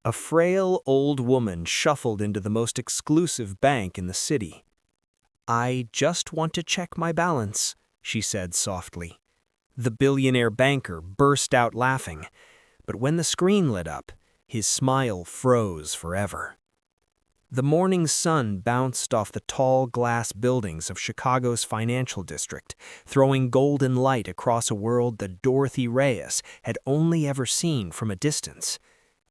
A frail old woman shuffled into the most exclusive bank in the city. "I just want to check my balance," she said softly. The billionaire banker burst out laughing, but when the screen lit up, his smile froze forever. The morning sun bounced off the tall glass buildings of Chicago's financial district, throwing golden light across a world that Dorothy Reyes had only ever seen from a distance.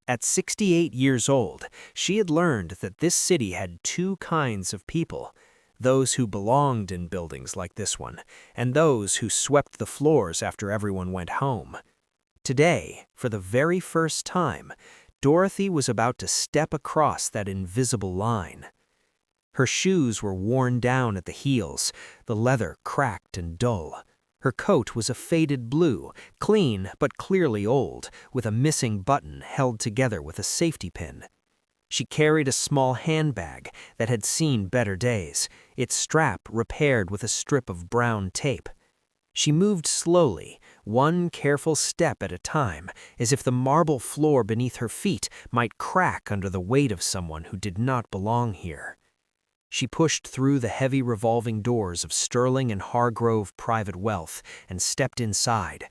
At 68 years old, she had learned that this city had two kinds of people: those who belonged in buildings like this one, and those who swept the floors after everyone went home. Today, for the very first time, Dorothy was about to step across that invisible line. Her shoes were worn down at the heels, the leather cracked and dull. Her coat was a faded blue, clean but clearly old, with a missing button held together with a safety pin. She carried a small handbag that had seen better days, its strap repaired with a strip of brown tape. She moved slowly, one careful step at a time, as if the marble floor beneath her feet might crack under the weight of someone who did not belong here. She pushed through the heavy revolving doors of Sterling and Hargrove Private Wealth and stepped inside.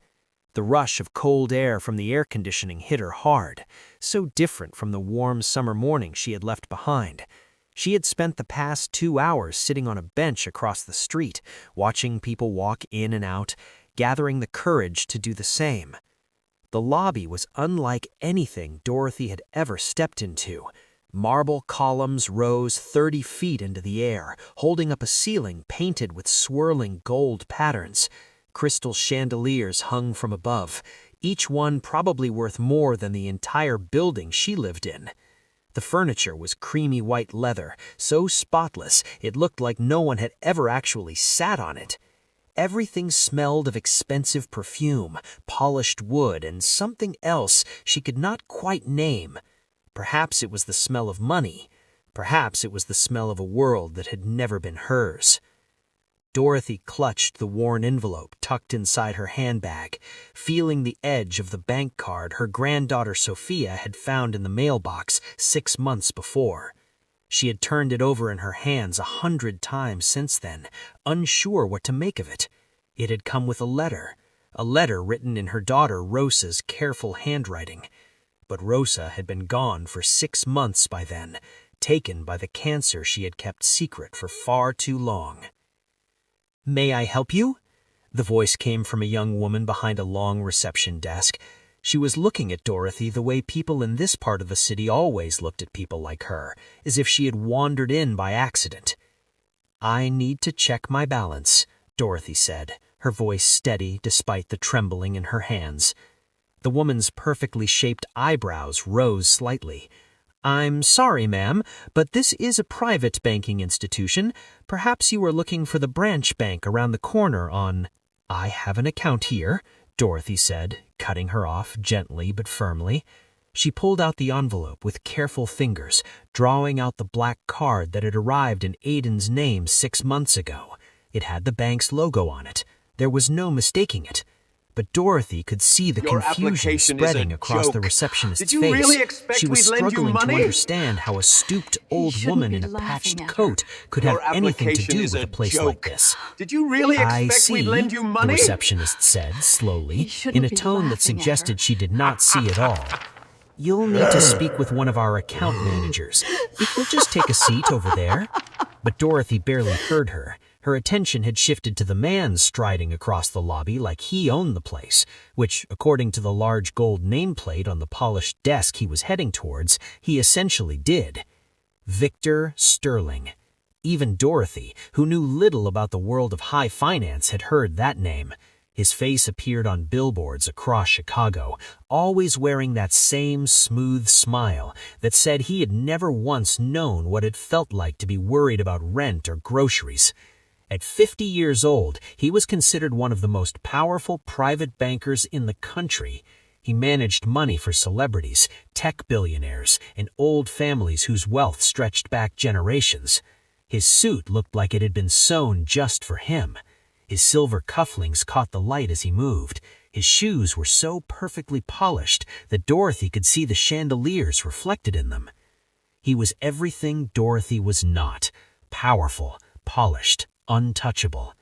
The rush of cold air from the air conditioning hit her hard, so different from the warm summer morning she had left behind. She had spent the past 2 hours sitting on a bench across the street, watching people walk in and out, gathering the courage to do the same. The lobby was unlike anything Dorothy had ever stepped into. Marble columns rose 30 feet into the air, holding up a ceiling painted with swirling gold patterns. Crystal chandeliers hung from above, each one probably worth more than the entire building she lived in. The furniture was creamy white leather, so spotless it looked like no one had ever actually sat on it. Everything smelled of expensive perfume, polished wood, and something else she could not quite name. Perhaps it was the smell of money. Perhaps it was the smell of a world that had never been hers. Dorothy clutched the worn envelope tucked inside her handbag, feeling the edge of the bank card her granddaughter Sophia had found in the mailbox 6 months before. She had turned it over in her hands 100 times since then, unsure what to make of it. It had come with a letter written in her daughter Rosa's careful handwriting. But Rosa had been gone for 6 months by then, taken by the cancer she had kept secret for far too long. "May I help you?" The voice came from a young woman behind a long reception desk. She was looking at Dorothy the way people in this part of the city always looked at people like her, as if she had wandered in by accident. "I need to check my balance," Dorothy said, her voice steady despite the trembling in her hands. The woman's perfectly shaped eyebrows rose slightly. "I'm sorry, ma'am, but this is a private banking institution. Perhaps you are looking for the branch bank around the corner on—" "I have an account here," Dorothy said, cutting her off gently but firmly. She pulled out the envelope with careful fingers, drawing out the black card that had arrived in Aiden's name 6 months ago. It had the bank's logo on it. There was no mistaking it. But Dorothy could see the confusion spreading across the receptionist's face. Did you really expect she was we'd lend you struggling to money? understand how a stooped old woman in a patched coat could have anything to do with a place like this. Did you really "I expect see," we'd lend you the money? receptionist said slowly, in a tone that suggested she did not see at all. "You'll need to speak with one of our account managers. If you'll just take a seat over there." But Dorothy barely heard her. Her attention had shifted to the man striding across the lobby like he owned the place, which, according to the large gold nameplate on the polished desk he was heading towards, he essentially did. Victor Sterling. Even Dorothy, who knew little about the world of high finance, had heard that name. His face appeared on billboards across Chicago, always wearing that same smooth smile that said he had never once known what it felt like to be worried about rent or groceries. At 50 years old, he was considered one of the most powerful private bankers in the country. He managed money for celebrities, tech billionaires, and old families whose wealth stretched back generations. His suit looked like it had been sewn just for him. His silver cufflinks caught the light as he moved. His shoes were so perfectly polished that Dorothy could see the chandeliers reflected in them. He was everything Dorothy was not: powerful, polished, untouchable.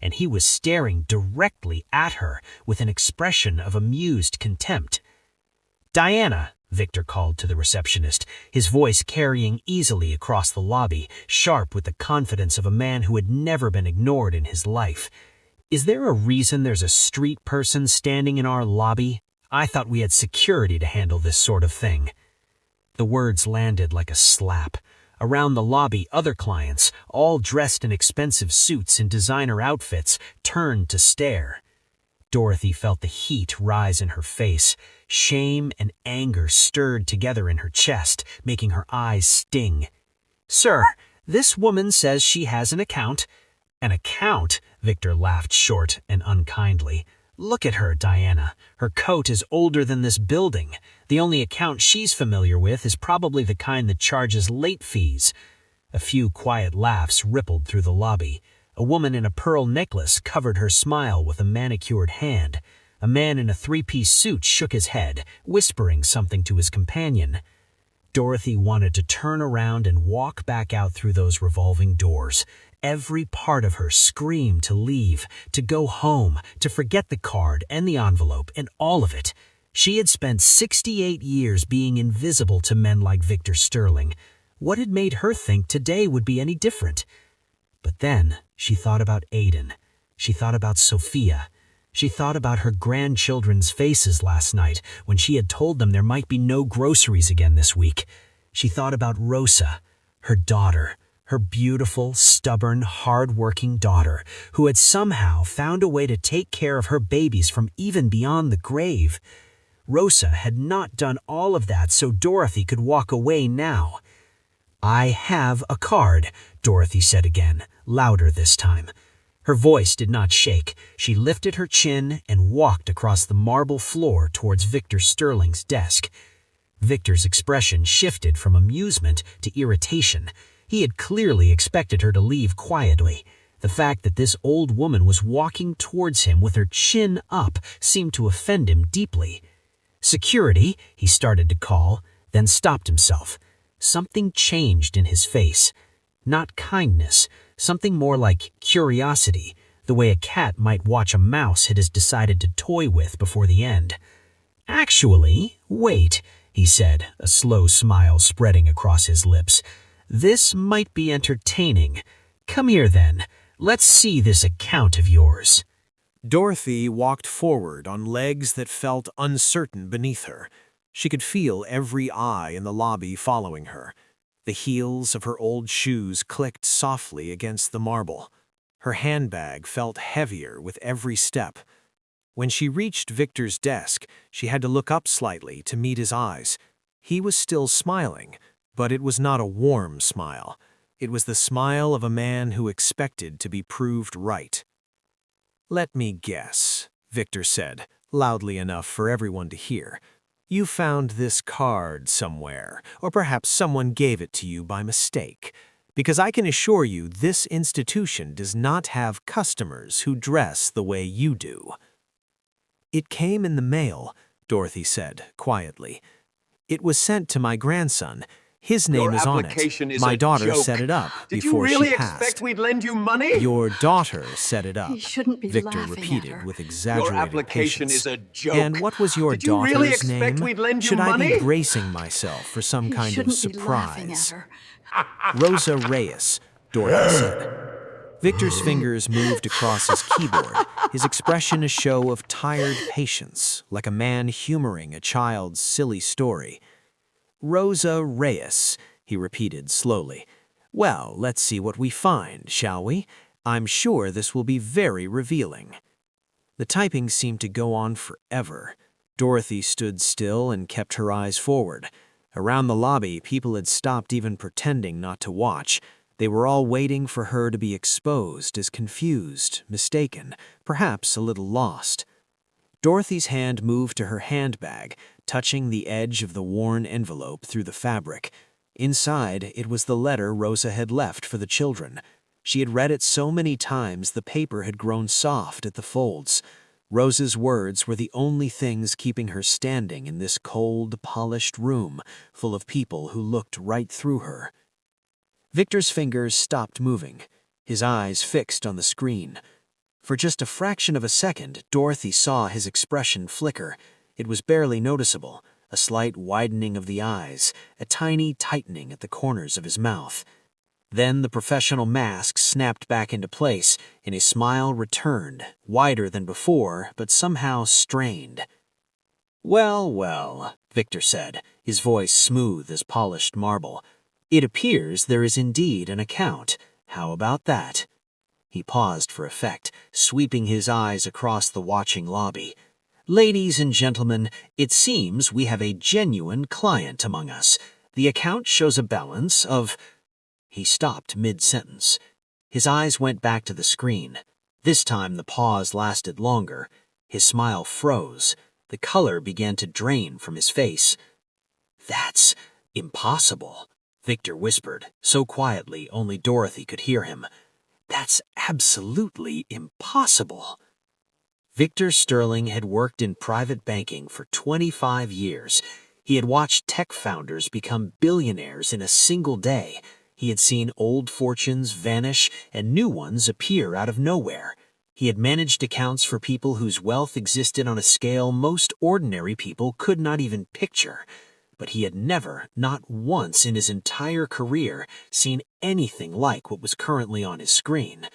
And he was staring directly at her with an expression of amused contempt. "Diana," Victor called to the receptionist, his voice carrying easily across the lobby, sharp with the confidence of a man who had never been ignored in his life. "Is there a reason there's a street person standing in our lobby? I thought we had security to handle this sort of thing." The words landed like a slap. Around the lobby, other clients, all dressed in expensive suits and designer outfits, turned to stare. Dorothy felt the heat rise in her face. Shame and anger stirred together in her chest, making her eyes sting. "Sir, this woman says she has an account." "An account?" Victor laughed short and unkindly. "Look at her, Diana. Her coat is older than this building. The only account she's familiar with is probably the kind that charges late fees." A few quiet laughs rippled through the lobby. A woman in a pearl necklace covered her smile with a manicured hand. A man in a three-piece suit shook his head, whispering something to his companion. Dorothy wanted to turn around and walk back out through those revolving doors. Every part of her screamed to leave, to go home, to forget the card and the envelope and all of it. She had spent 68 years being invisible to men like Victor Sterling. What had made her think today would be any different? But then she thought about Aiden. She thought about Sophia. She thought about her grandchildren's faces last night when she had told them there might be no groceries again this week. She thought about Rosa, her daughter, her beautiful, stubborn, hard-working daughter, who had somehow found a way to take care of her babies from even beyond the grave. Rosa had not done all of that so Dorothy could walk away now. "I have a card," Dorothy said again, louder this time. Her voice did not shake. She lifted her chin and walked across the marble floor towards Victor Sterling's desk. Victor's expression shifted from amusement to irritation. He had clearly expected her to leave quietly. The fact that this old woman was walking towards him with her chin up seemed to offend him deeply. "Security," he started to call, then stopped himself. Something changed in his face. Not kindness, something more like curiosity, the way a cat might watch a mouse it has decided to toy with before the end. "Actually, wait," he said, a slow smile spreading across his lips. "This might be entertaining. Come here then. Let's see this account of yours." Dorothy walked forward on legs that felt uncertain beneath her. She could feel every eye in the lobby following her. The heels of her old shoes clicked softly against the marble. Her handbag felt heavier with every step. When she reached Victor's desk, she had to look up slightly to meet his eyes. He was still smiling, but it was not a warm smile. It was the smile of a man who expected to be proved right. "Let me guess," Victor said, loudly enough for everyone to hear. "You found this card somewhere, or perhaps someone gave it to you by mistake, because I can assure you this institution does not have customers who dress the way you do." "It came in the mail," Dorothy said, quietly. "It was sent to my grandson. His name is on it. My daughter set it up before she passed." Did you really expect we'd lend you money? "Your daughter set it up," He shouldn't be Victor laughing at repeated her. with Your exaggerated application patience. is a joke. "And what was your Did you daughter's really expect name? we'd lend you Should I be money?" bracing myself for some He kind of shouldn't be laughing at surprise? her. "Rosa Reyes," Dorothy said. Victor's fingers moved across his keyboard, his expression a show of tired patience, like a man humoring a child's silly story. "Rosa Reyes," he repeated slowly. "Well, let's see what we find, shall we? I'm sure this will be very revealing." The typing seemed to go on forever. Dorothy stood still and kept her eyes forward. Around the lobby, people had stopped even pretending not to watch. They were all waiting for her to be exposed as confused, mistaken, perhaps a little lost. Dorothy's hand moved to her handbag, touching the edge of the worn envelope through the fabric. Inside, it was the letter Rosa had left for the children. She had read it so many times the paper had grown soft at the folds. Rose's words were the only things keeping her standing in this cold, polished room full of people who looked right through her. Victor's fingers stopped moving, his eyes fixed on the screen. For just a fraction of a second, Dorothy saw his expression flicker. It was barely noticeable, a slight widening of the eyes, a tiny tightening at the corners of his mouth. Then the professional mask snapped back into place, and his smile returned, wider than before, but somehow strained. "Well, well," Victor said, his voice smooth as polished marble. "It appears there is indeed an account. How about that?" He paused for effect, sweeping his eyes across the watching lobby. "Ladies and gentlemen, it seems we have a genuine client among us. The account shows a balance of—" He stopped mid-sentence. His eyes went back to the screen. This time the pause lasted longer. His smile froze. The color began to drain from his face. "That's impossible," Victor whispered, so quietly only Dorothy could hear him. "That's absolutely impossible." Victor Sterling had worked in private banking for 25 years. He had watched tech founders become billionaires in a single day. He had seen old fortunes vanish and new ones appear out of nowhere. He had managed accounts for people whose wealth existed on a scale most ordinary people could not even picture. But he had never, not once in his entire career, seen anything like what was currently on his screen.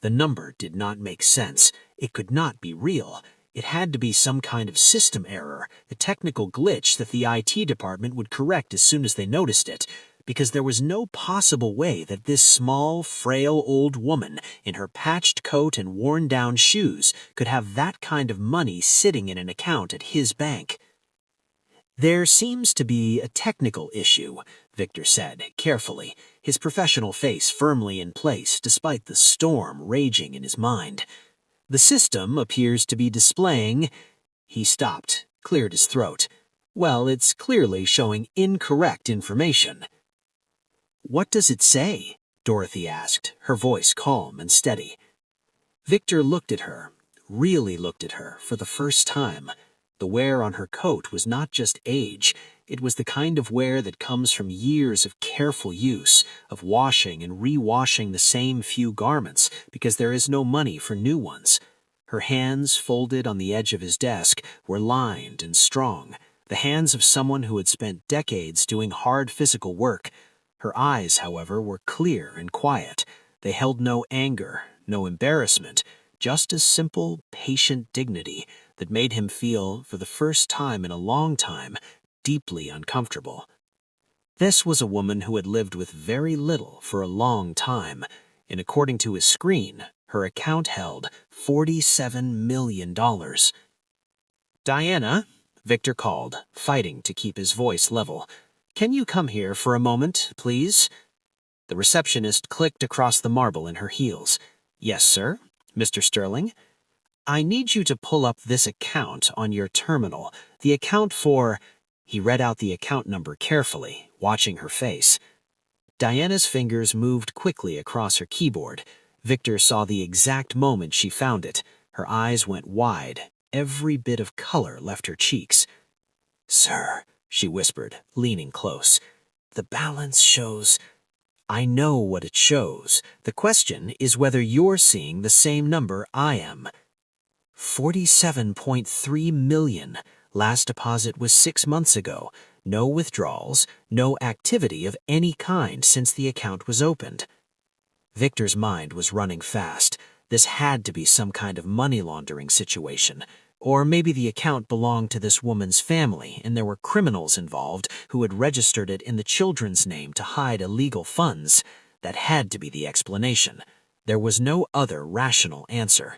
The number did not make sense. It could not be real. It had to be some kind of system error, a technical glitch that the IT department would correct as soon as they noticed it, because there was no possible way that this small, frail old woman in her patched coat and worn-down shoes could have that kind of money sitting in an account at his bank. "There seems to be a technical issue," Victor said, carefully, his professional face firmly in place despite the storm raging in his mind. "The system appears to be displaying—" He stopped, cleared his throat. "Well, it's clearly showing incorrect information." "What does it say?" Dorothy asked, her voice calm and steady. Victor looked at her, really looked at her, for the first time. The wear on her coat was not just age, it was the kind of wear that comes from years of careful use, of washing and re-washing the same few garments because there is no money for new ones. Her hands, folded on the edge of his desk, were lined and strong, the hands of someone who had spent decades doing hard physical work. Her eyes, however, were clear and quiet. They held no anger, no embarrassment, just a simple, patient dignity that made him feel, for the first time in a long time, deeply uncomfortable. This was a woman who had lived with very little for a long time, and according to his screen, her account held $47 million. "Diana," Victor called, fighting to keep his voice level. "Can you come here for a moment, please?" The receptionist clicked across the marble in her heels. "Yes, sir. Mr. Sterling? I need you to pull up this account on your terminal. The account for—" He read out the account number carefully, watching her face. Diana's fingers moved quickly across her keyboard. Victor saw the exact moment she found it. Her eyes went wide. Every bit of color left her cheeks. "Sir," she whispered, leaning close, "the balance shows—" "I know what it shows. The question is whether you're seeing the same number I am. 47.3 million. Last deposit was 6 months ago. No withdrawals, no activity of any kind since the account was opened." Victor's mind was running fast. This had to be some kind of money laundering situation. Or maybe the account belonged to this woman's family and there were criminals involved who had registered it in the children's name to hide illegal funds. That had to be the explanation. There was no other rational answer.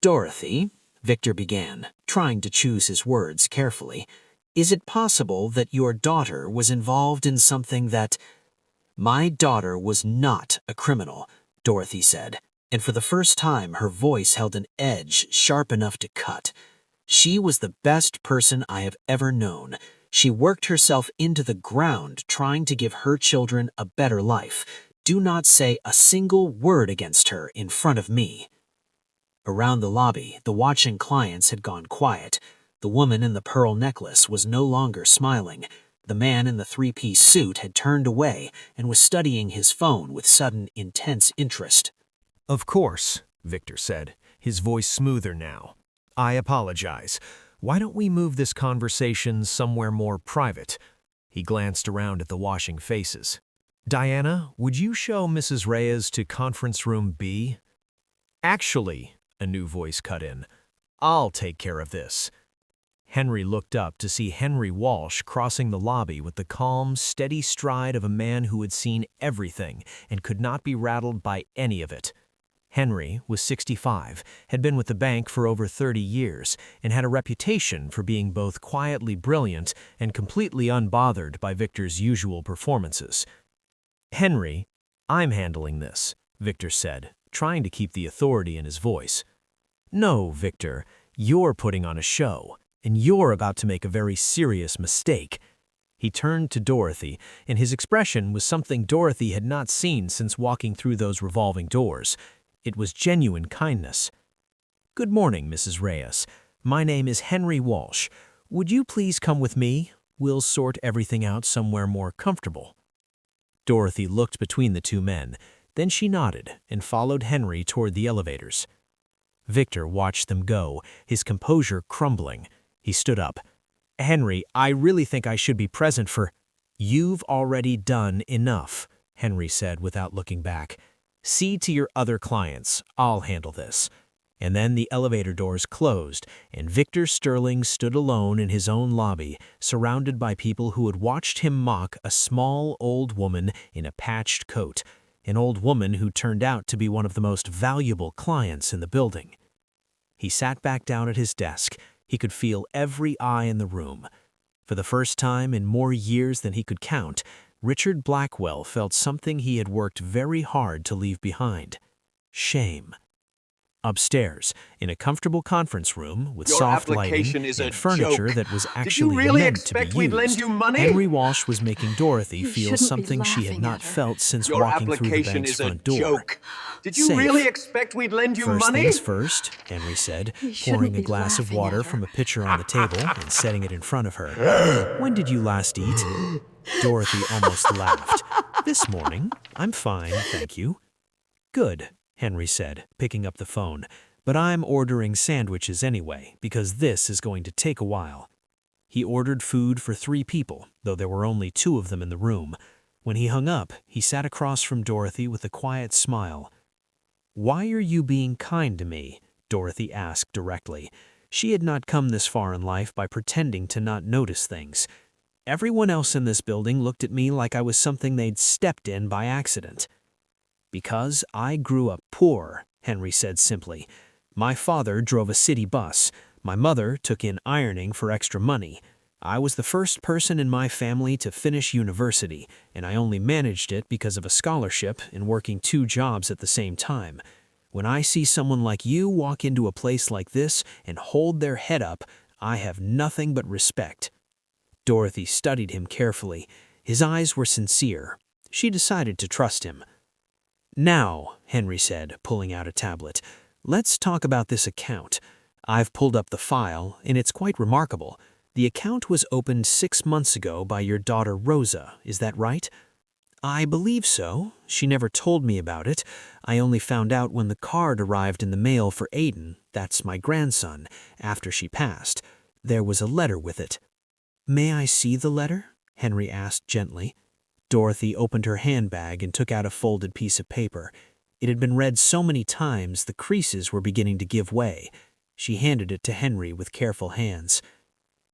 "Dorothy," Victor began, trying to choose his words carefully, "is it possible that your daughter was involved in something that—" "My daughter was not a criminal," Dorothy said, and for the first time her voice held an edge sharp enough to cut. "She was the best person I have ever known. She worked herself into the ground trying to give her children a better life. Do not say a single word against her in front of me." Around the lobby, the watching clients had gone quiet. The woman in the pearl necklace was no longer smiling. The man in the three-piece suit had turned away and was studying his phone with sudden, intense interest. "Of course," Victor said, his voice smoother now. "I apologize. Why don't we move this conversation somewhere more private?" He glanced around at the washing faces. "Diana, would you show Mrs. Reyes to conference room B?" "Actually," a new voice cut in, "I'll take care of this." Henry looked up to see Henry Walsh crossing the lobby with the calm, steady stride of a man who had seen everything and could not be rattled by any of it. Henry was 65, had been with the bank for over 30 years, and had a reputation for being both quietly brilliant and completely unbothered by Victor's usual performances. "Henry, I'm handling this," Victor said, trying to keep the authority in his voice. "No, Victor, you're putting on a show, and you're about to make a very serious mistake." He turned to Dorothy, and his expression was something Dorothy had not seen since walking through those revolving doors. It was genuine kindness. "Good morning, Mrs. Reyes. My name is Henry Walsh. Would you please come with me? We'll sort everything out somewhere more comfortable." Dorothy looked between the two men. Then she nodded and followed Henry toward the elevators. Victor watched them go, his composure crumbling. He stood up. "Henry, I really think I should be present for—" "You've already done enough," Henry said without looking back. "See to your other clients. I'll handle this." And then the elevator doors closed, and Victor Sterling stood alone in his own lobby, surrounded by people who had watched him mock a small old woman in a patched coat, an old woman who turned out to be one of the most valuable clients in the building. He sat back down at his desk. He could feel every eye in the room. For the first time in more years than he could count, Richard Blackwell felt something he had worked very hard to leave behind: shame. Upstairs, in a comfortable conference room with soft lighting and furniture that was actually meant to be used, Henry Walsh was making Dorothy feel something she had not felt since walking through the bank's front door. Did you really expect we'd lend you "First money? things first," Henry said, pouring a glass of water from a pitcher on the table and setting it in front of her. "When did you last eat?" Dorothy almost laughed. "This morning. I'm fine, thank you." "Good," Henry said, picking up the phone, "but I'm ordering sandwiches anyway, because this is going to take a while." He ordered food for 3 people, though there were only 2 of them in the room. When he hung up, he sat across from Dorothy with a quiet smile. "Why are you being kind to me?" Dorothy asked directly. She had not come this far in life by pretending to not notice things. "Everyone else in this building looked at me like I was something they'd stepped in by accident." "Because I grew up poor," Henry said simply. "My father drove a city bus. My mother took in ironing for extra money. I was the first person in my family to finish university, and I only managed it because of a scholarship and working 2 jobs at the same time. When I see someone like you walk into a place like this and hold their head up, I have nothing but respect." Dorothy studied him carefully. His eyes were sincere. She decided to trust him. "Now," Henry said, pulling out a tablet, "let's talk about this account. I've pulled up the file, and it's quite remarkable. The account was opened 6 months ago by your daughter Rosa, is that right?" "I believe so. She never told me about it. I only found out when the card arrived in the mail for Aiden, that's my grandson, after she passed. There was a letter with it." "May I see the letter?" Henry asked gently. Dorothy opened her handbag and took out a folded piece of paper. It had been read so many times the creases were beginning to give way. She handed it to Henry with careful hands.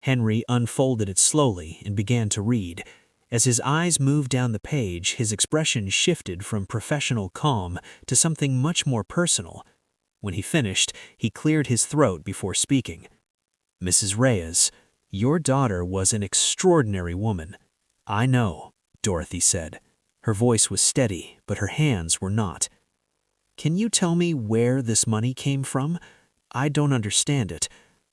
Henry unfolded it slowly and began to read. As his eyes moved down the page, his expression shifted from professional calm to something much more personal. When he finished, he cleared his throat before speaking. "Mrs. Reyes, your daughter was an extraordinary woman." "I know," Dorothy said. Her voice was steady, but her hands were not. "Can you tell me where this money came from? I don't understand it.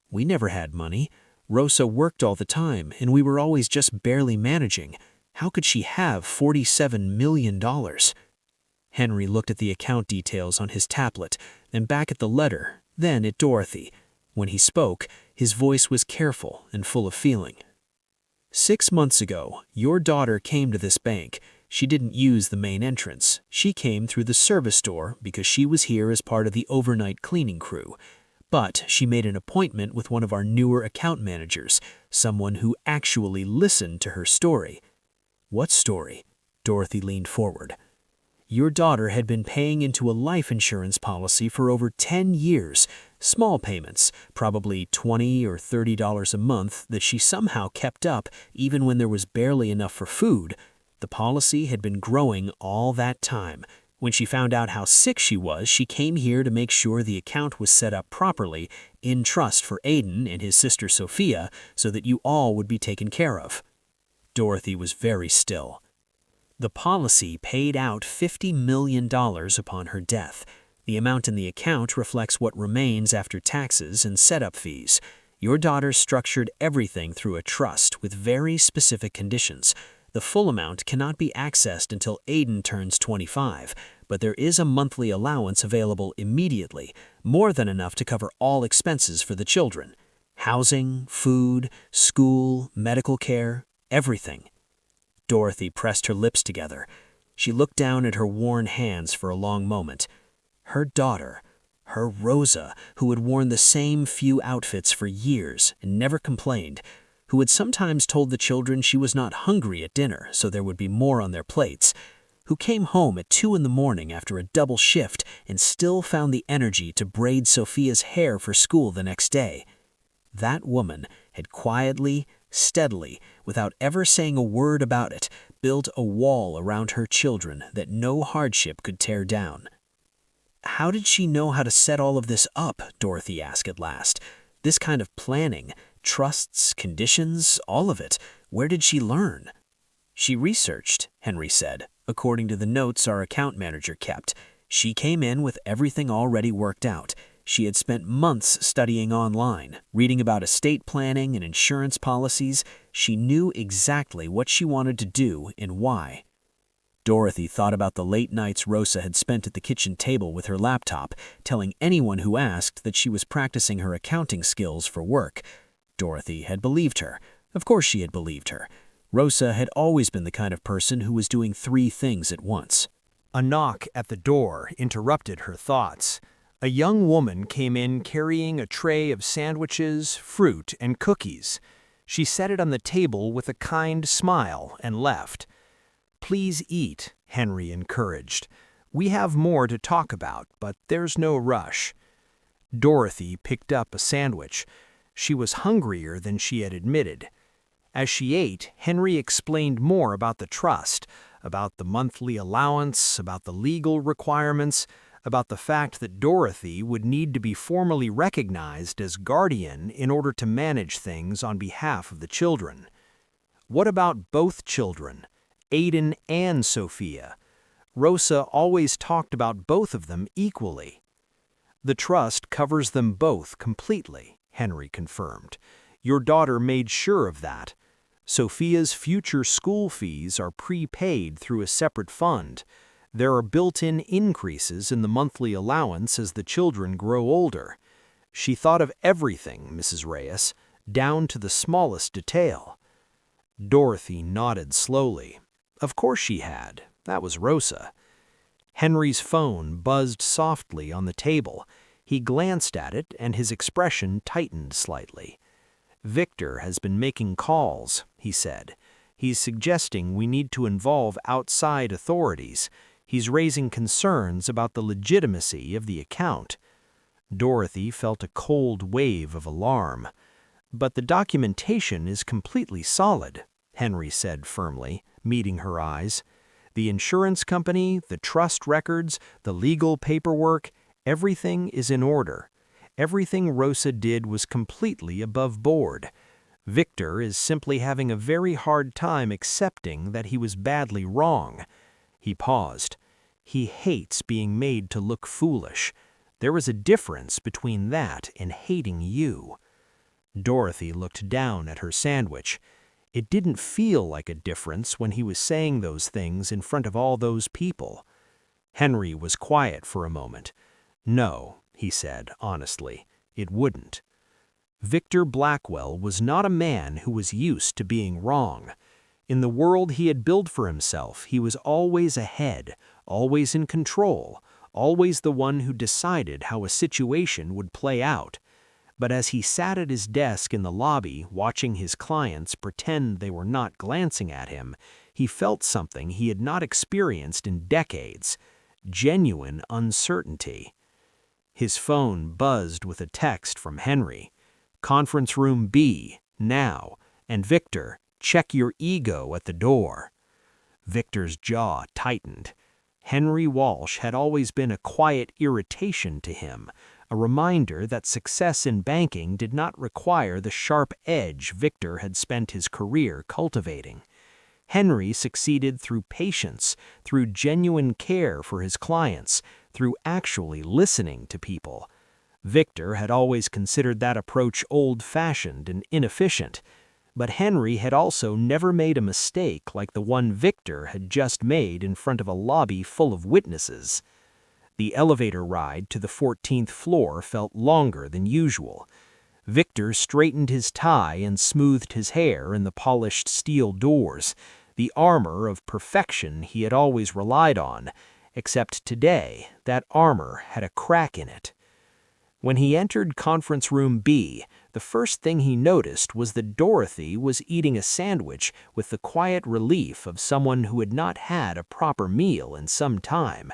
We never had money. Rosa worked all the time, and we were always just barely managing. How could she have $47 million? Henry looked at the account details on his tablet, then back at the letter, Then at Dorothy. When he spoke, his voice was careful and full of feeling. 6 months ago, your daughter came to this bank. She didn't use the main entrance. She came through the service door because she was here as part of the overnight cleaning crew. But she made an appointment with one of our newer account managers, someone who actually listened to her story. What story? Dorothy leaned forward. Your daughter had been paying into a life insurance policy for over 10 years, small payments, probably $20 or $30 a month that she somehow kept up even when there was barely enough for food. The policy had been growing all that time. When she found out how sick she was, she came here to make sure the account was set up properly, in trust for Aiden and his sister Sophia, so that you all would be taken care of. Dorothy was very still. The policy paid out $50 million upon her death. The amount in the account reflects what remains after taxes and setup fees. Your daughter structured everything through a trust with very specific conditions. The full amount cannot be accessed until Aiden turns 25, but there is a monthly allowance available immediately, more than enough to cover all expenses for the children. Housing, food, school, medical care, everything. Dorothy pressed her lips together. She looked down at her worn hands for a long moment. Her daughter, her Rosa, who had worn the same few outfits for years and never complained, who had sometimes told the children she was not hungry at dinner so there would be more on their plates, who came home at 2 in the morning after a double shift and still found the energy to braid Sophia's hair for school the next day. That woman had quietly, steadily, without ever saying a word about it, built a wall around her children that no hardship could tear down. How did she know how to set all of this up? Dorothy asked at last. This kind of planning, trusts, conditions, all of it. Where did she learn? She researched, Henry said, according to the notes our account manager kept. She came in with everything already worked out. She had spent months studying online, reading about estate planning and insurance policies. She knew exactly what she wanted to do and why. Dorothy thought about the late nights Rosa had spent at the kitchen table with her laptop, telling anyone who asked that she was practicing her accounting skills for work. Dorothy had believed her. Of course she had believed her. Rosa had always been the kind of person who was doing 3 things at once. A knock at the door interrupted her thoughts. A young woman came in carrying a tray of sandwiches, fruit, and cookies. She set it on the table with a kind smile and left. "Please eat," Henry encouraged. "We have more to talk about, but there's no rush." Dorothy picked up a sandwich. She was hungrier than she had admitted. As she ate, Henry explained more about the trust, about the monthly allowance, about the legal requirements, about the fact that Dorothy would need to be formally recognized as guardian in order to manage things on behalf of the children. What about both children, Aiden and Sophia? Rosa always talked about both of them equally. "The trust covers them both completely," Henry confirmed. "Your daughter made sure of that. Sophia's future school fees are prepaid through a separate fund. There are built-in increases in the monthly allowance as the children grow older. She thought of everything, Mrs. Reyes, down to the smallest detail." Dorothy nodded slowly. Of course she had. That was Rosa. Henry's phone buzzed softly on the table. He glanced at it and his expression tightened slightly. "Victor has been making calls," he said. "He's suggesting we need to involve outside authorities. He's raising concerns about the legitimacy of the account." Dorothy felt a cold wave of alarm. "But the documentation is completely solid," Henry said firmly, meeting her eyes. "The insurance company, the trust records, the legal paperwork, everything is in order. Everything Rosa did was completely above board. Victor is simply having a very hard time accepting that he was badly wrong." He paused. "He hates being made to look foolish. There is a difference between that and hating you." Dorothy looked down at her sandwich. It didn't feel like a difference when he was saying those things in front of all those people. Henry was quiet for a moment. "No," he said, honestly. It wouldn't. Victor Blackwell was not a man who was used to being wrong. In the world he had built for himself, he was always ahead, always in control, always the one who decided how a situation would play out. But as he sat at his desk in the lobby, watching his clients pretend they were not glancing at him, he felt something he had not experienced in decades: genuine uncertainty. His phone buzzed with a text from Henry. "Conference room B, now, and Victor, check your ego at the door." Victor's jaw tightened. Henry Walsh had always been a quiet irritation to him, a reminder that success in banking did not require the sharp edge Victor had spent his career cultivating. Henry succeeded through patience, through genuine care for his clients, through actually listening to people. Victor had always considered that approach old-fashioned and inefficient, but Henry had also never made a mistake like the one Victor had just made in front of a lobby full of witnesses. The elevator ride to the 14th floor felt longer than usual. Victor straightened his tie and smoothed his hair in the polished steel doors, the armor of perfection he had always relied on, except today that armor had a crack in it. When he entered Conference Room B, the first thing he noticed was that Dorothy was eating a sandwich with the quiet relief of someone who had not had a proper meal in some time.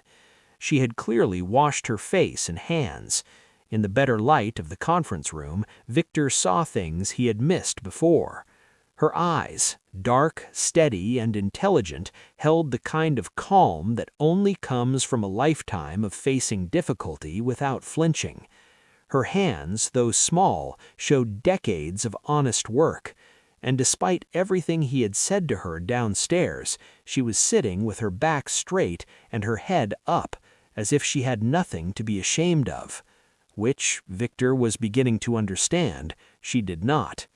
She had clearly washed her face and hands. In the better light of the conference room, Victor saw things he had missed before. Her eyes, dark, steady, and intelligent, held the kind of calm that only comes from a lifetime of facing difficulty without flinching. Her hands, though small, showed decades of honest work, and despite everything he had said to her downstairs, she was sitting with her back straight and her head up, as if she had nothing to be ashamed of, which, Victor was beginning to understand, she did not.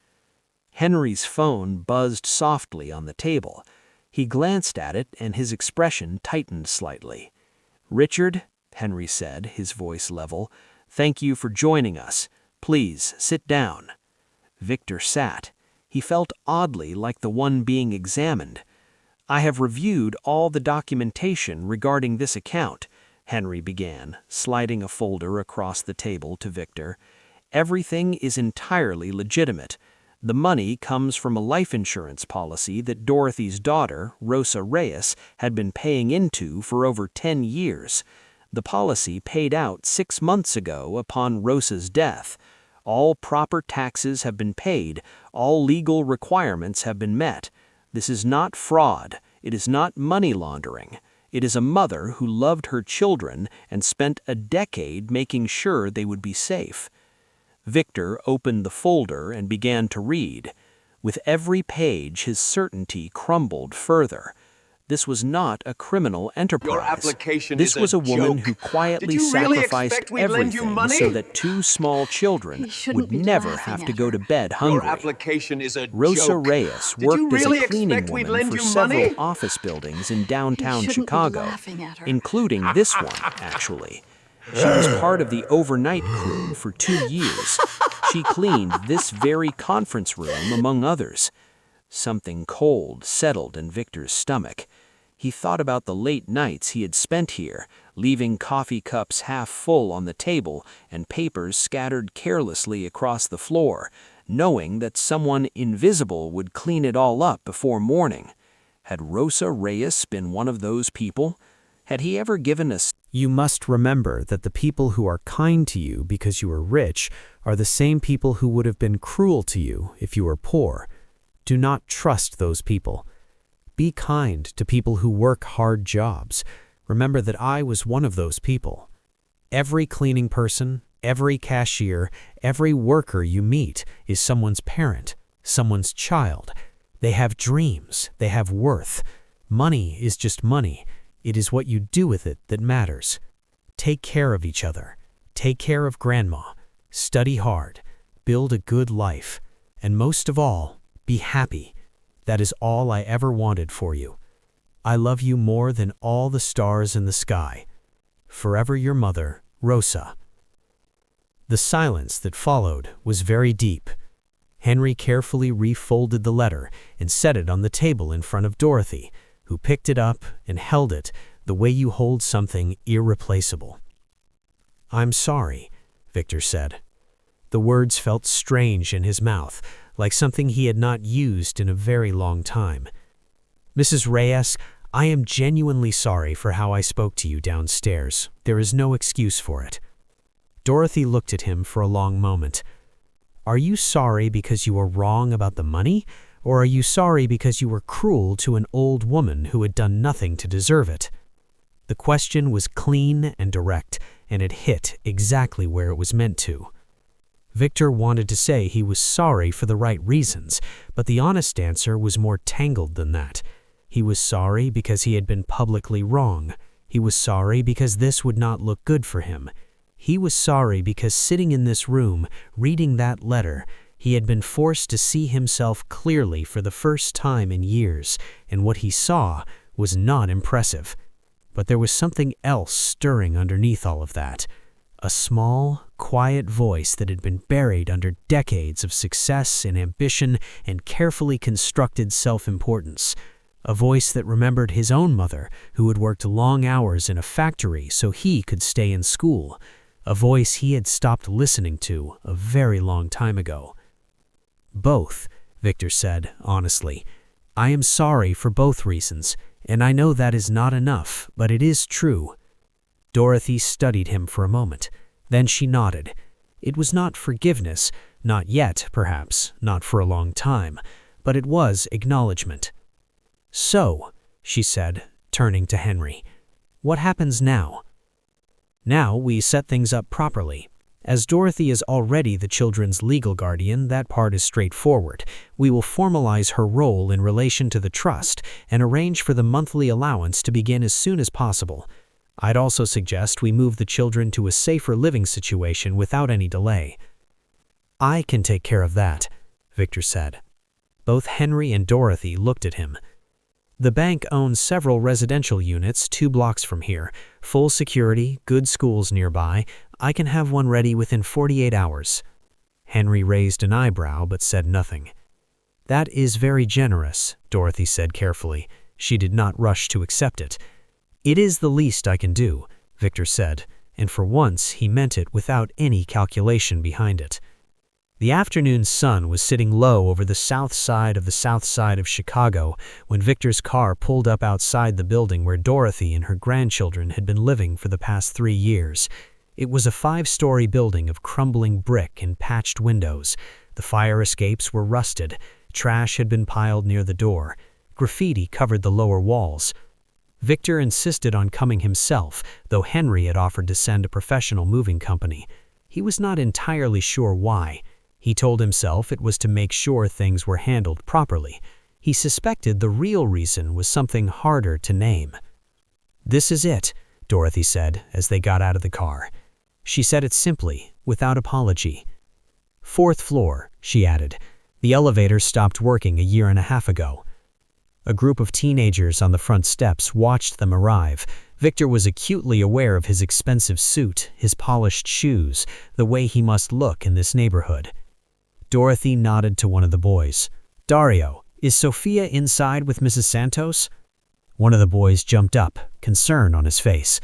Henry's phone buzzed softly on the table. He glanced at it and his expression tightened slightly. "Richard," Henry said, his voice level, "thank you for joining us. Please, sit down." Victor sat. He felt oddly like the one being examined. "I have reviewed all the documentation regarding this account," Henry began, sliding a folder across the table to Victor. "Everything is entirely legitimate. The money comes from a life insurance policy that Dorothy's daughter, Rosa Reyes, had been paying into for over 10 years. The policy paid out 6 months ago upon Rosa's death. All proper taxes have been paid, all legal requirements have been met. This is not fraud, it is not money laundering. It is a mother who loved her children and spent a decade making sure they would be safe." Victor opened the folder and began to read. With every page, his certainty crumbled further. This was not a criminal enterprise. Your application This is a was a woman joke. who quietly Did you really sacrificed expect we'd lend you everything money? so that 2 small children You shouldn't would be never laughing have to at go her. to bed Your hungry. application is a Rosa joke. Reyes Did worked you really as a cleaning expect we'd woman lend for you several money? office buildings in downtown shouldn't be Chicago, laughing at her. including this one, actually. She was part of the overnight crew for 2 years. She cleaned this very conference room, among others. Something cold settled in Victor's stomach. He thought about the late nights he had spent here, leaving coffee cups half full on the table and papers scattered carelessly across the floor, knowing that someone invisible would clean it all up before morning. Had Rosa Reyes been one of those people? Had he ever given a... You must remember that the people who are kind to you because you are rich are the same people who would have been cruel to you if you were poor. Do not trust those people. Be kind to people who work hard jobs. Remember that I was one of those people. Every cleaning person, every cashier, every worker you meet is someone's parent, someone's child. They have dreams, they have worth. Money is just money. It is what you do with it that matters. Take care of each other. Take care of grandma. Study hard. Build a good life. And most of all, be happy. That is all I ever wanted for you. I love you more than all the stars in the sky. Forever your mother, Rosa. The silence that followed was very deep. Henry carefully refolded the letter and set it on the table in front of Dorothy, who picked it up and held it the way you hold something irreplaceable. "I'm sorry," Victor said. The words felt strange in his mouth, like something he had not used in a very long time. "Mrs. Reyes, I am genuinely sorry for how I spoke to you downstairs. There is no excuse for it." Dorothy looked at him for a long moment. "Are you sorry because you were wrong about the money, or are you sorry because you were cruel to an old woman who had done nothing to deserve it?" The question was clean and direct, and it hit exactly where it was meant to. Victor wanted to say he was sorry for the right reasons, but the honest answer was more tangled than that. He was sorry because he had been publicly wrong. He was sorry because this would not look good for him. He was sorry because sitting in this room, reading that letter, he had been forced to see himself clearly for the first time in years, and what he saw was not impressive. But there was something else stirring underneath all of that. A small, quiet voice that had been buried under decades of success and ambition and carefully constructed self-importance. A voice that remembered his own mother, who had worked long hours in a factory so he could stay in school. A voice he had stopped listening to a very long time ago. "Both," Victor said, honestly. "I am sorry for both reasons, and I know that is not enough, but it is true." Dorothy studied him for a moment. Then she nodded. It was not forgiveness, not yet, perhaps, not for a long time, but it was acknowledgement. "So," she said, turning to Henry, "what happens now?" "Now we set things up properly. As Dorothy is already the children's legal guardian, that part is straightforward. We will formalize her role in relation to the trust and arrange for the monthly allowance to begin as soon as possible. I'd also suggest we move the children to a safer living situation without any delay." "I can take care of that," Victor said. Both Henry and Dorothy looked at him. "The bank owns several residential units 2 blocks from here. Full security, good schools nearby. I can have one ready within 48 hours. Henry raised an eyebrow but said nothing. "That is very generous," Dorothy said carefully. She did not rush to accept it. "It is the least I can do," Victor said, and for once he meant it without any calculation behind it. The afternoon sun was sitting low over the south side of Chicago when Victor's car pulled up outside the building where Dorothy and her grandchildren had been living for the past 3 years. It was a 5-story building of crumbling brick and patched windows. The fire escapes were rusted. Trash had been piled near the door. Graffiti covered the lower walls. Victor insisted on coming himself, though Henry had offered to send a professional moving company. He was not entirely sure why. He told himself it was to make sure things were handled properly. He suspected the real reason was something harder to name. "This is it," Dorothy said as they got out of the car. She said it simply, without apology. "4th floor," she added. "The elevator stopped working a 1.5 years ago." A group of teenagers on the front steps watched them arrive. Victor was acutely aware of his expensive suit, his polished shoes, the way he must look in this neighborhood. Dorothy nodded to one of the boys. "Dario, is Sophia inside with Mrs. Santos?" One of the boys jumped up, concern on his face.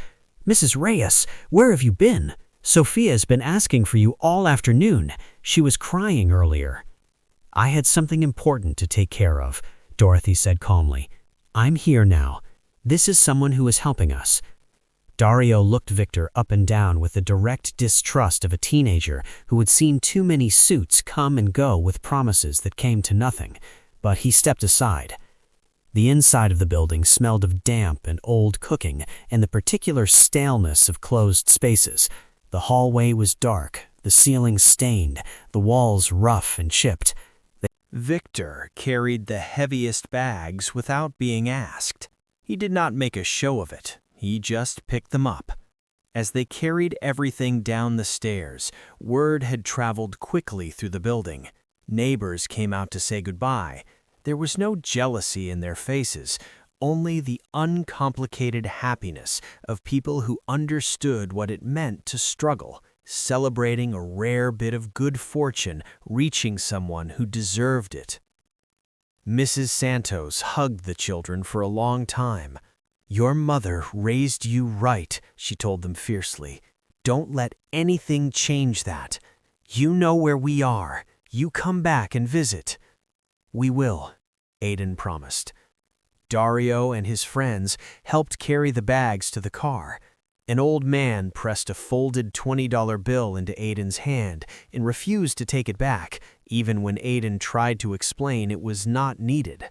"Mrs. Reyes, where have you been? Sophia has been asking for you all afternoon. She was crying earlier." "I had something important to take care of," Dorothy said calmly. "I'm here now. This is someone who is helping us." Dario looked Victor up and down with the direct distrust of a teenager who had seen too many suits come and go with promises that came to nothing, but he stepped aside. The inside of the building smelled of damp and old cooking and the particular staleness of closed spaces. The hallway was dark, the ceiling stained, the walls rough and chipped. Victor carried the heaviest bags without being asked. He did not make a show of it. He just picked them up. As they carried everything down the stairs, word had traveled quickly through the building. Neighbors came out to say goodbye. There was no jealousy in their faces, only the uncomplicated happiness of people who understood what it meant to struggle. celebrating a rare bit of good fortune reaching someone who deserved it. Mrs. Santos hugged the children for a long time. "Your mother raised you right," she told them fiercely. "Don't let anything change that. You know where we are. You come back and visit." "We will," Aiden promised. Dario and his friends helped carry the bags to the car. An old man pressed a folded $20 bill into Aiden's hand and refused to take it back, even when Aiden tried to explain it was not needed.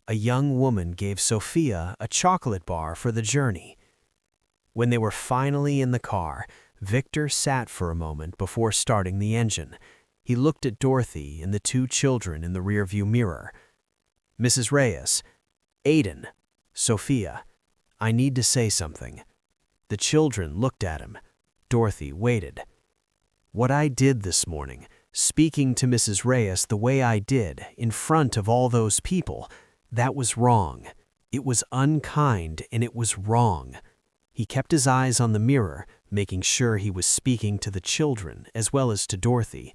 A young woman gave Sophia a chocolate bar for the journey. When they were finally in the car, Victor sat for a moment before starting the engine. He looked at Dorothy and the two children in the rearview mirror. "Mrs. Reyes, Aiden, Sophia, I need to say something." The children looked at him. Dorothy waited. "What I did this morning, speaking to Mrs. Reyes the way I did, in front of all those people, that was wrong. It was unkind and it was wrong." He kept his eyes on the mirror, making sure he was speaking to the children as well as to Dorothy.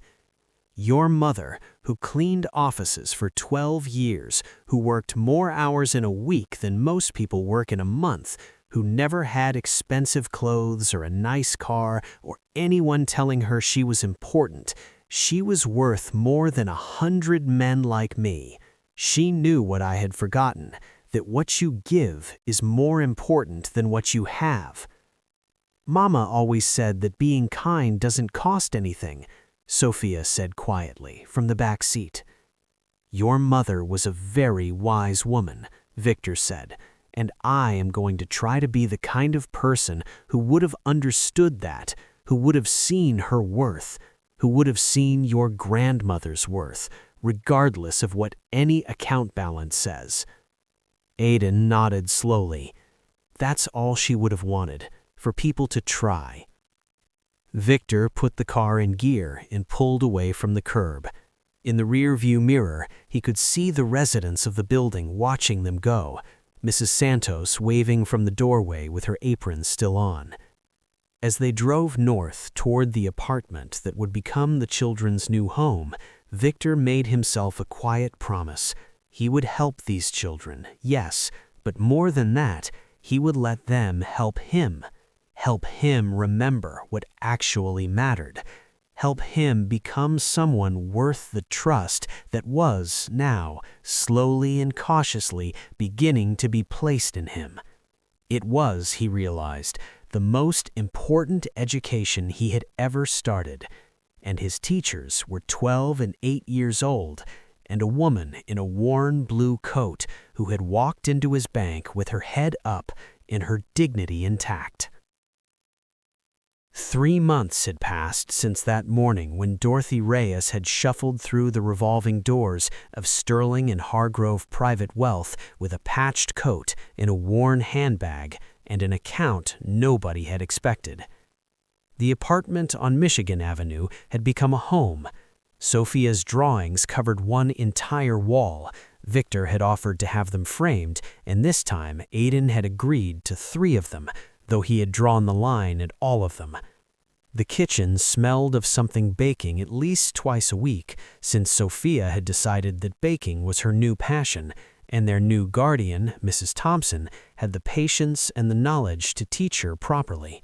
"Your mother, who cleaned offices for 12 years, who worked more hours in a week than most people work in a month, who never had expensive clothes or a nice car or anyone telling her she was important, she was worth more than 100 men like me. She knew what I had forgotten, that what you give is more important than what you have. Mama always said that being kind doesn't cost anything," Sophia said quietly from the back seat. "Your mother was a very wise woman," Victor said, "and I am going to try to be the kind of person who would have understood that, who would have seen her worth, who would have seen your grandmother's worth, regardless of what any account balance says." Aiden nodded slowly. That's all she would have wanted, for people to try. Victor put the car in gear and pulled away from the curb. In the rear-view mirror, he could see the residents of the building watching them go, Mrs. Santos waving from the doorway with her apron still on. As they drove north toward the apartment that would become the children's new home, Victor made himself a quiet promise. He would help these children, yes, but more than that, he would let them help him remember what actually mattered, help him become someone worth the trust that was now, slowly and cautiously, beginning to be placed in him. It was, he realized, the most important education he had ever started, and his teachers were 12 and 8 years old, and a woman in a worn blue coat who had walked into his bank with her head up and her dignity intact. 3 months had passed since that morning when Dorothy Reyes had shuffled through the revolving doors of Sterling and Hargrove Private Wealth with a patched coat and a worn handbag and an account nobody had expected. The apartment on Michigan Avenue had become a home. Sophia's drawings covered one entire wall. Victor had offered to have them framed, and this time Aiden had agreed to 3 of them, though he had drawn the line at all of them. The kitchen smelled of something baking at least twice a week, since Sophia had decided that baking was her new passion, and their new guardian, Mrs. Thompson, had the patience and the knowledge to teach her properly.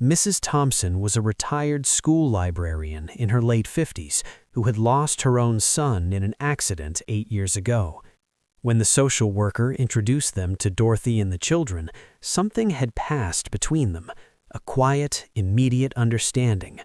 Mrs. Thompson was a retired school librarian in her late 50s who had lost her own son in an accident 8 years ago. When the social worker introduced them to Dorothy and the children, something had passed between them, a quiet, immediate understanding.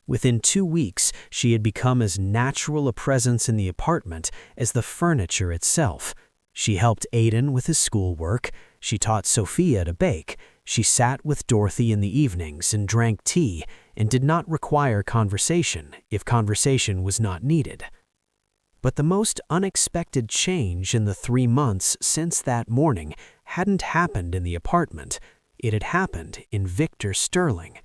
Within 2 weeks, she had become as natural a presence in the apartment as the furniture itself. She helped Aiden with his schoolwork, she taught Sophia to bake, she sat with Dorothy in the evenings and drank tea, and did not require conversation if conversation was not needed. But the most unexpected change in the 3 months since that morning hadn't happened in the apartment. It had happened in Victor Sterling.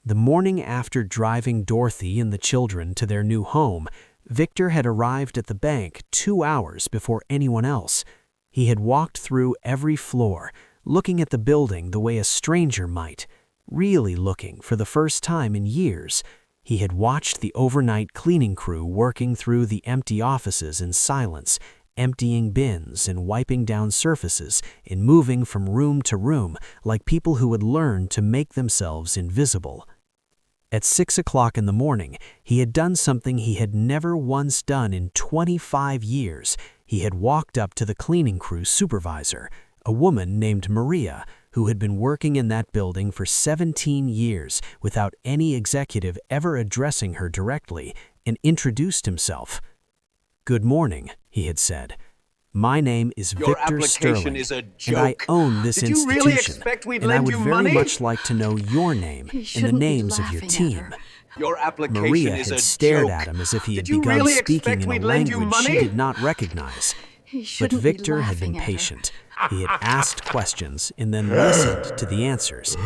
The morning after driving Dorothy and the children to their new home, Victor had arrived at the bank 2 hours before anyone else. He had walked through every floor, looking at the building the way a stranger might. really looking for the first time in years. He had watched the overnight cleaning crew working through the empty offices in silence, emptying bins and wiping down surfaces and moving from room to room like people who had learned to make themselves invisible. At 6 o'clock in the morning, he had done something he had never once done in 25 years. He had walked up to the cleaning crew supervisor, a woman named Maria, who had been working in that building for 17 years without any executive ever addressing her directly, and introduced himself. "Good morning," he had said. "My name is Victor Sterling, and I own this Did you institution, really expect we'd and I lend would you very money? much like to know your name and the names of your team." Your application Maria is had a stared joke. at him as if he had Did you begun really speaking expect in a we'd lend you language she money? did not recognize. But Victor had been patient. He had asked questions and then listened to the answers.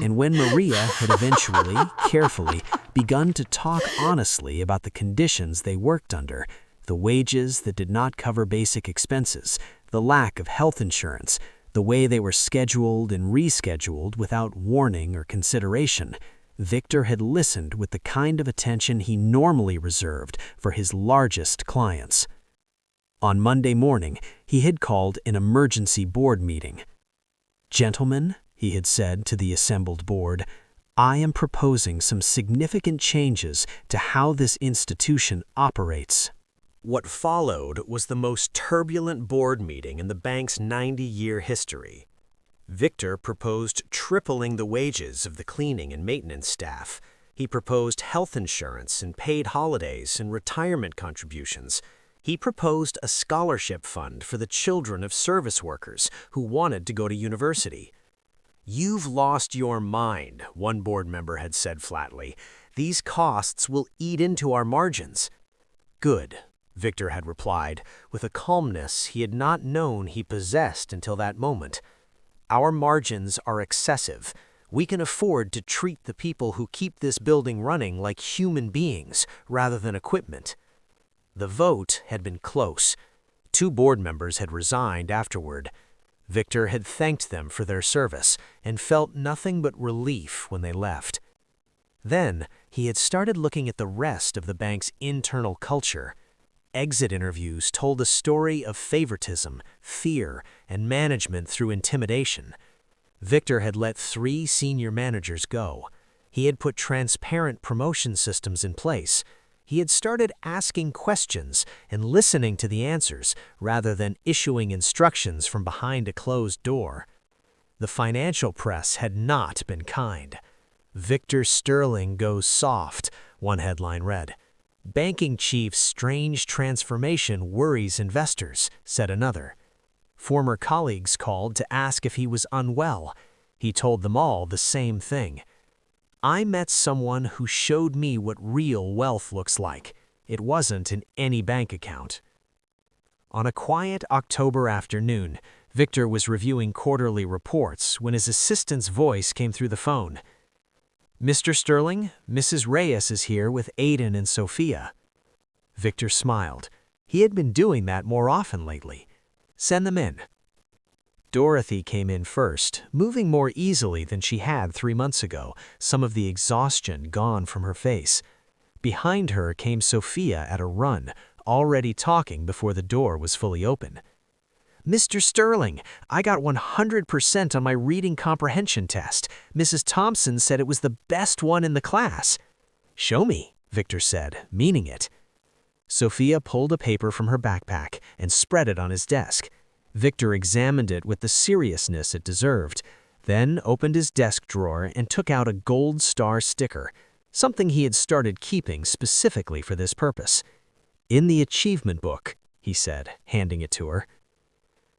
And when Maria had eventually, carefully, begun to talk honestly about the conditions they worked under, the wages that did not cover basic expenses, the lack of health insurance, the way they were scheduled and rescheduled without warning or consideration, Victor had listened with the kind of attention he normally reserved for his largest clients. On Monday morning, he had called an emergency board meeting. "Gentlemen," he had said to the assembled board, "I am proposing some significant changes to how this institution operates." What followed was the most turbulent board meeting in the bank's 90-year history. Victor proposed tripling the wages of the cleaning and maintenance staff. He proposed health insurance and paid holidays and retirement contributions. He proposed a scholarship fund for the children of service workers who wanted to go to university. "You've lost your mind," one board member had said flatly. "These costs will eat into our margins." "Good," Victor had replied, with a calmness he had not known he possessed until that moment. "Our margins are excessive. We can afford to treat the people who keep this building running like human beings rather than equipment." The vote had been close. 2 board members had resigned afterward. Victor had thanked them for their service and felt nothing but relief when they left. Then he had started looking at the rest of the bank's internal culture. Exit interviews told a story of favoritism, fear, and management through intimidation. Victor had let 3 senior managers go. He had put transparent promotion systems in place. He had started asking questions and listening to the answers rather than issuing instructions from behind a closed door. The financial press had not been kind. "Victor Sterling goes soft," one headline read. "Banking chief's strange transformation worries investors," said another. Former colleagues called to ask if he was unwell. He told them all the same thing. "I met someone who showed me what real wealth looks like. It wasn't in any bank account." On a quiet October afternoon, Victor was reviewing quarterly reports when his assistant's voice came through the phone. "Mr. Sterling, Mrs. Reyes is here with Aiden and Sophia." Victor smiled. He had been doing that more often lately. "Send them in." Dorothy came in first, moving more easily than she had 3 months ago, some of the exhaustion gone from her face. Behind her came Sophia at a run, already talking before the door was fully open. "Mr. Sterling, I got 100% on my reading comprehension test. Mrs. Thompson said it was the best one in the class." "Show me," Victor said, meaning it. Sophia pulled a paper from her backpack and spread it on his desk. Victor examined it with the seriousness it deserved, then opened his desk drawer and took out a gold star sticker, something he had started keeping specifically for this purpose. "In the achievement book," he said, handing it to her.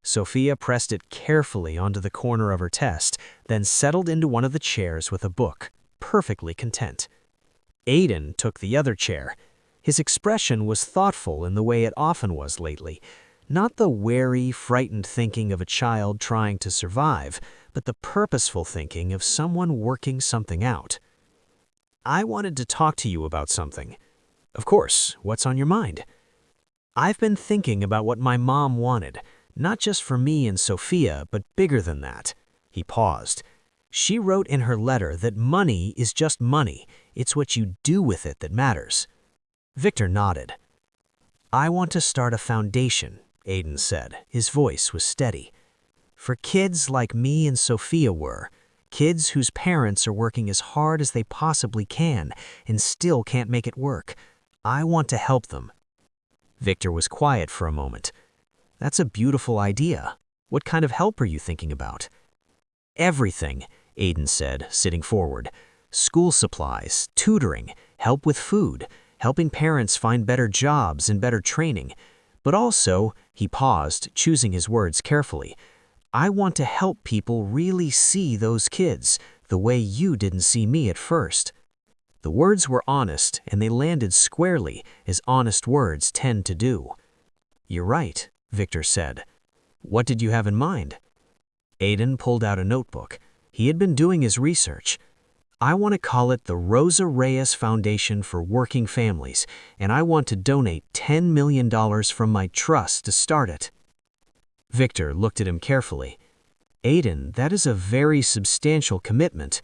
Sophia pressed it carefully onto the corner of her test, then settled into one of the chairs with a book, perfectly content. Aiden took the other chair. His expression was thoughtful in the way it often was lately. Not the wary, frightened thinking of a child trying to survive, but the purposeful thinking of someone working something out. "I wanted to talk to you about something." "Of course, what's on your mind?" "I've been thinking about what my mom wanted, not just for me and Sophia, but bigger than that." He paused. She wrote in her letter that money is just money. It's what you do with it that matters. Victor nodded. I want to start a foundation, Aiden said. His voice was steady. For kids like me and Sophia were, kids whose parents are working as hard as they possibly can and still can't make it work. I want to help them. Victor was quiet for a moment. That's a beautiful idea. What kind of help are you thinking about? Everything, Aiden said, sitting forward. School supplies, tutoring, help with food, helping parents find better jobs and better training. But also, he paused, choosing his words carefully, I want to help people really see those kids the way you didn't see me at first. The words were honest, and they landed squarely, as honest words tend to do. You're right, Victor said. What did you have in mind? Aiden pulled out a notebook. He had been doing his research. I want to call it the Rosa Reyes Foundation for Working Families, and I want to donate $10 million from my trust to start it. Victor looked at him carefully. Aiden, that is a very substantial commitment.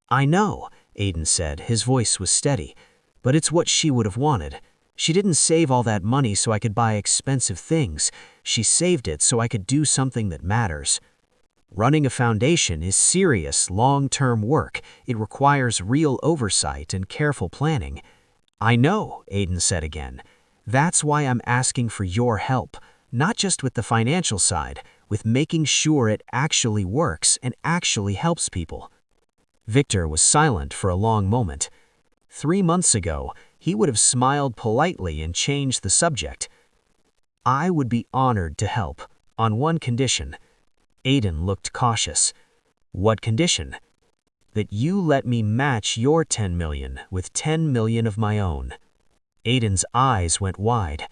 I know, Aiden said. His voice was steady. But it's what she would have wanted. She didn't save all that money so I could buy expensive things. She saved it so I could do something that matters. Running a foundation is serious, long-term work. It requires real oversight and careful planning. I know, Aiden said again. That's why I'm asking for your help. Not just with the financial side, with making sure it actually works and actually helps people. Victor was silent for a long moment. 3 months ago, he would have smiled politely and changed the subject. I would be honored to help, on one condition. Aiden looked cautious. What condition? That you let me match your $10 million with $10 million of my own. Aiden's eyes went wide.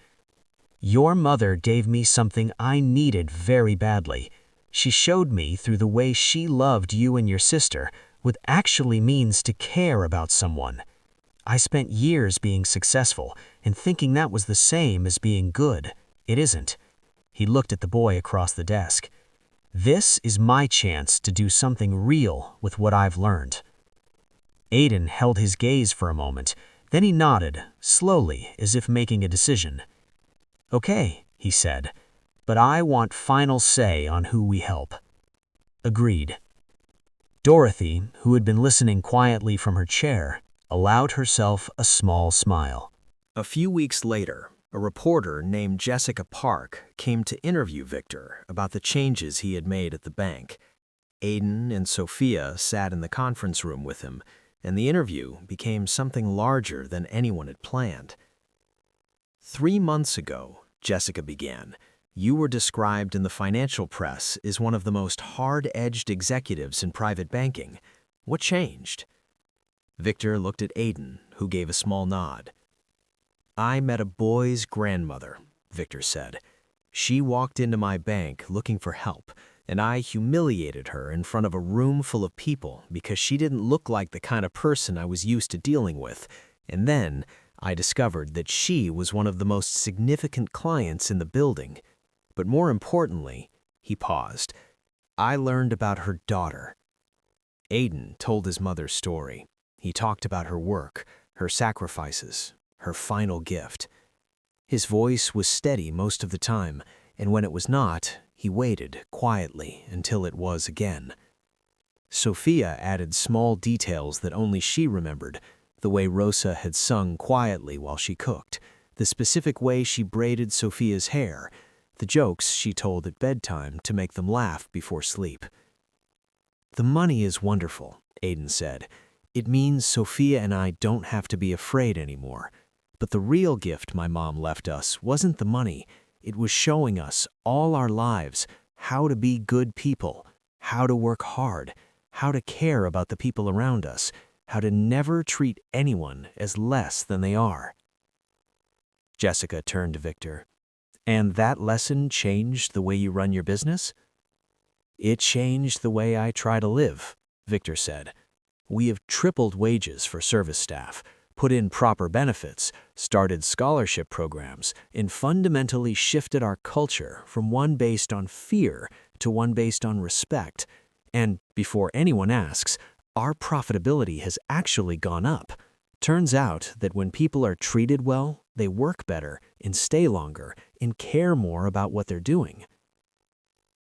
Your mother gave me something I needed very badly. She showed me through the way she loved you and your sister what actually means to care about someone. I spent years being successful and thinking that was the same as being good. It isn't. He looked at the boy across the desk. This is my chance to do something real with what I've learned. Aiden held his gaze for a moment, then he nodded, slowly, as if making a decision. Okay, he said, but I want final say on who we help. Agreed. Dorothy, who had been listening quietly from her chair, allowed herself a small smile. A few weeks later, a reporter named Jessica Park came to interview Victor about the changes he had made at the bank. Aiden and Sophia sat in the conference room with him, and the interview became something larger than anyone had planned. 3 months ago, Jessica began, you were described in the financial press as one of the most hard-edged executives in private banking. What changed? Victor looked at Aiden, who gave a small nod. I met a boy's grandmother, Victor said. She walked into my bank looking for help, and I humiliated her in front of a room full of people because she didn't look like the kind of person I was used to dealing with. And then I discovered that she was one of the most significant clients in the building. But more importantly, he paused, I learned about her daughter. Aiden told his mother's story. He talked about her work, her sacrifices, her final gift. His voice was steady most of the time, and when it was not, he waited quietly until it was again. Sophia added small details that only she remembered, the way Rosa had sung quietly while she cooked, the specific way she braided Sophia's hair, the jokes she told at bedtime to make them laugh before sleep. The money is wonderful, Aiden said. It means Sophia and I don't have to be afraid anymore. But the real gift my mom left us wasn't the money. It was showing us all our lives how to be good people, how to work hard, how to care about the people around us, how to never treat anyone as less than they are. Jessica turned to Victor. And that lesson changed the way you run your business? It changed the way I try to live, Victor said. We have tripled wages for service staff, put in proper benefits, started scholarship programs, and fundamentally shifted our culture from one based on fear to one based on respect. And before anyone asks, our profitability has actually gone up. Turns out that when people are treated well, they work better and stay longer and care more about what they're doing.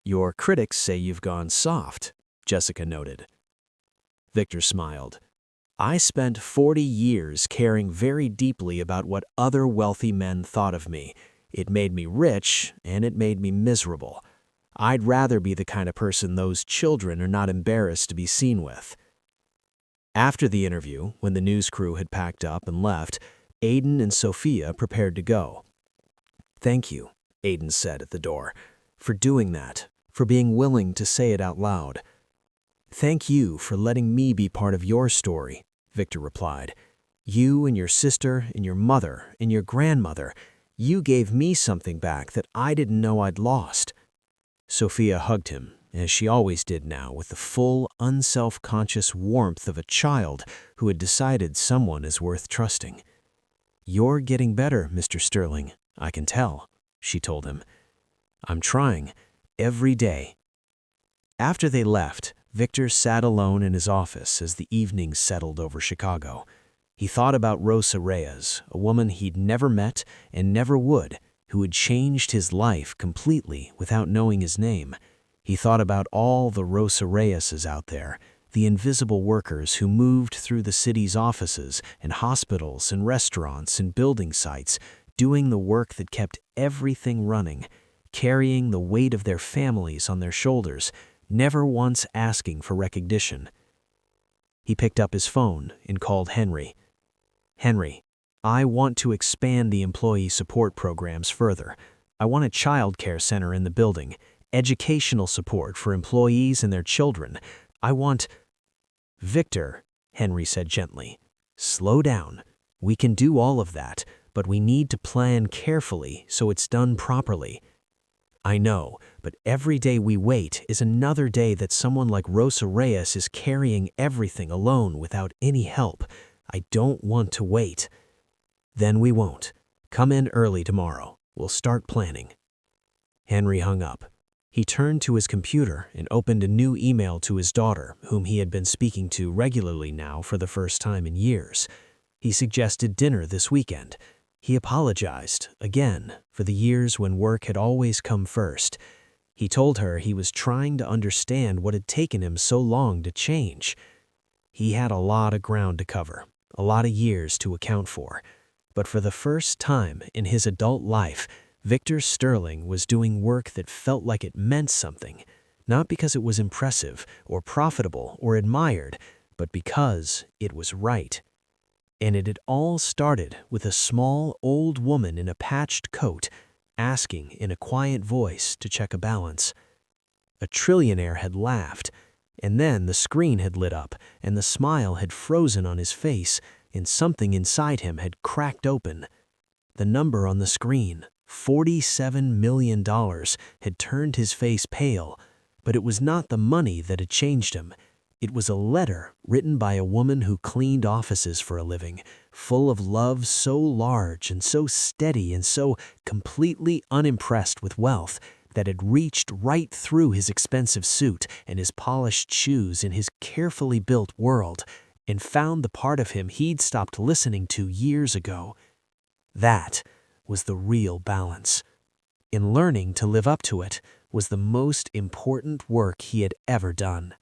Your critics say you've gone soft, Jessica noted. Victor smiled. I spent 40 years caring very deeply about what other wealthy men thought of me. It made me rich, and it made me miserable. I'd rather be the kind of person those children are not embarrassed to be seen with. After the interview, when the news crew had packed up and left, Aiden and Sophia prepared to go. Thank you, Aiden said at the door, for doing that, for being willing to say it out loud. Thank you for letting me be part of your story, Victor replied. You and your sister and your mother and your grandmother, you gave me something back that I didn't know I'd lost. Sophia hugged him, as she always did now, with the full, unself-conscious warmth of a child who had decided someone is worth trusting. You're getting better, Mr. Sterling, I can tell, she told him. I'm trying, every day. After they left, Victor sat alone in his office as the evening settled over Chicago. He thought about Rosa Reyes, a woman he'd never met and never would, who had changed his life completely without knowing his name. He thought about all the Rosa Reyeses out there, the invisible workers who moved through the city's offices and hospitals and restaurants and building sites, doing the work that kept everything running, carrying the weight of their families on their shoulders, never once asking for recognition. He picked up his phone and called Henry. Henry, I want to expand the employee support programs further. I want a child care center in the building, educational support for employees and their children. I want... Victor, Henry said gently, slow down. We can do all of that, but we need to plan carefully so it's done properly. I know, but every day we wait is another day that someone like Rosa Reyes is carrying everything alone without any help. I don't want to wait. Then we won't. Come in early tomorrow. We'll start planning. Henry hung up. He turned to his computer and opened a new email to his daughter, whom he had been speaking to regularly now for the first time in years. He suggested dinner this weekend. He apologized, again, for the years when work had always come first. He told her he was trying to understand what had taken him so long to change. He had a lot of ground to cover, a lot of years to account for. But for the first time in his adult life, Victor Sterling was doing work that felt like it meant something, not because it was impressive or profitable or admired, but because it was right. And it had all started with a small old woman in a patched coat asking in a quiet voice to check a balance. A trillionaire had laughed, and then the screen had lit up and the smile had frozen on his face and something inside him had cracked open. The number on the screen, $47 million, had turned his face pale, but it was not the money that had changed him. It was a letter written by a woman who cleaned offices for a living, full of love so large and so steady and so completely unimpressed with wealth that had reached right through his expensive suit and his polished shoes in his carefully built world and found the part of him he'd stopped listening to years ago. That was the real balance. In learning to live up to it was the most important work he had ever done.